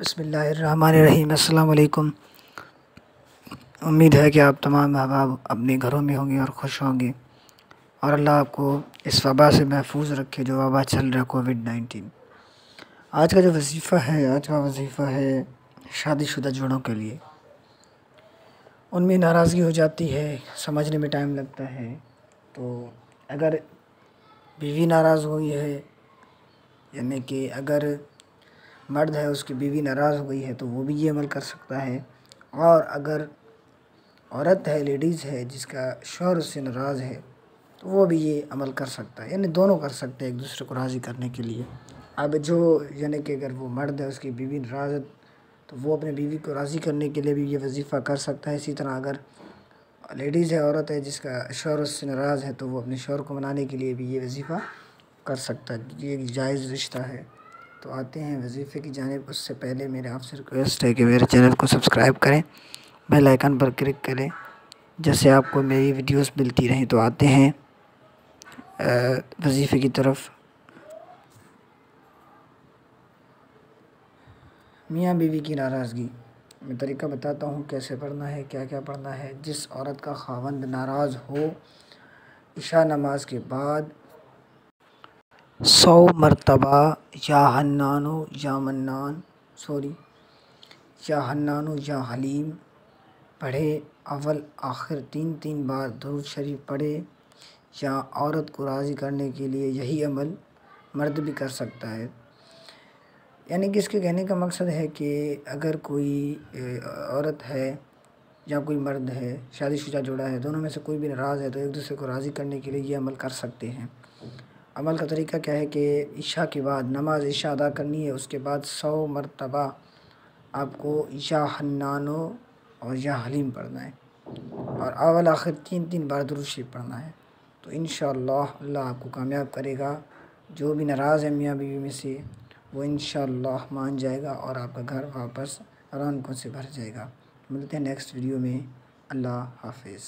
بسم اللہ الرحمن الرحیم۔ السلام علیکم۔ امید ہے کہ آپ تمام احباب اپنے گھروں میں ہوں گے اور خوش ہوں گے، اور اللہ آپ کو اس وبا سے محفوظ رکھے جو وبا چل رہا ہے کووڈ-19۔ آج کا جو وظیفہ ہے شادی شدہ جوڑوں کے لیے۔ ان میں ناراضگی ہو جاتی ہے، سمجھنے میں ٹائم لگتا ہے، تو اگر بیوی ناراض ہوئی ہے، یعنی کہ اگر مرد ہے اس کی بیوی ناراض ہو گئی ہے تو وہ بھی یہ عمل کر سکتا ہے، اور اگر عورت ہے، لیڈیز ہے، جس کا شوہر اس سے ناراض ہے تو وہ بھی یہ عمل کر سکتا ہے، یعنی دونوں کر سکتے ہیں ایک دوسرے کو راضی کرنے کے لیے۔ اب یعنی کہ اگر وہ مرد ہے اس کی بیوی ناراض ہے تو وہ اپنے بیوی کو راضی کرنے کے لیے بھی یہ وظیفہ کر سکتا ہے۔ اسی طرح اگر لیڈیز ہے، عورت ہے جس کا شوہر اس سے ناراض ہے تو وہ اپنے شوہر کو منانے کے لیے بھی یہ وظیفہ کر سکتا ہے، یہ ایک جائز رشتہ ہے۔ تو آتے ہیں وظیفے کی جانب۔ اس سے پہلے میرے آپ سے ریکویسٹ ہے کہ میرے چینل کو سبسکرائب کریں، بیل آئیکن پر کلک کریں، جیسے آپ کو میری ویڈیوز ملتی رہیں۔ تو آتے ہیں وظیفے کی طرف۔ میاں بیوی کی ناراضگی، میں طریقہ بتاتا ہوں کیسے پڑھنا ہے، کیا کیا پڑھنا ہے۔ جس عورت کا خاوند ناراض ہو، عشاء نماز کے بعد 100 مرتبہ یا حنانو یا حلیم پڑھے، اول آخر 3 بار درود شریف پڑھے، یا عورت کو راضی کرنے کے لیے یہی عمل مرد بھی کر سکتا ہے۔ یعنی کہ اس کے کہنے کا مقصد ہے کہ اگر کوئی عورت ہے یا کوئی مرد ہے، شادی شدہ جوڑا ہے، دونوں میں سے کوئی بھی ناراض ہے تو ایک دوسرے کو راضی کرنے کے لیے یہ عمل کر سکتے ہیں۔ عمل کا طریقہ کیا ہے کہ عشاء کے بعد نماز عشاء ادا کرنی ہے، اس کے بعد 100 مرتبہ آپ کو یا حنانو اور یا حلیم پڑھنا ہے، اور اول آخر 3 بار درود شریف پڑھنا ہے۔ تو انشاءاللہ اللہ آپ کو کامیاب کرے گا۔ جو بھی ناراض ہے میاں بیوی میں سے وہ انشاءاللہ مان جائے گا، اور آپ کا گھر واپس رونقوں سے بھر جائے گا۔ ملتے ہیں نیکسٹ ویڈیو میں۔ اللہ حافظ۔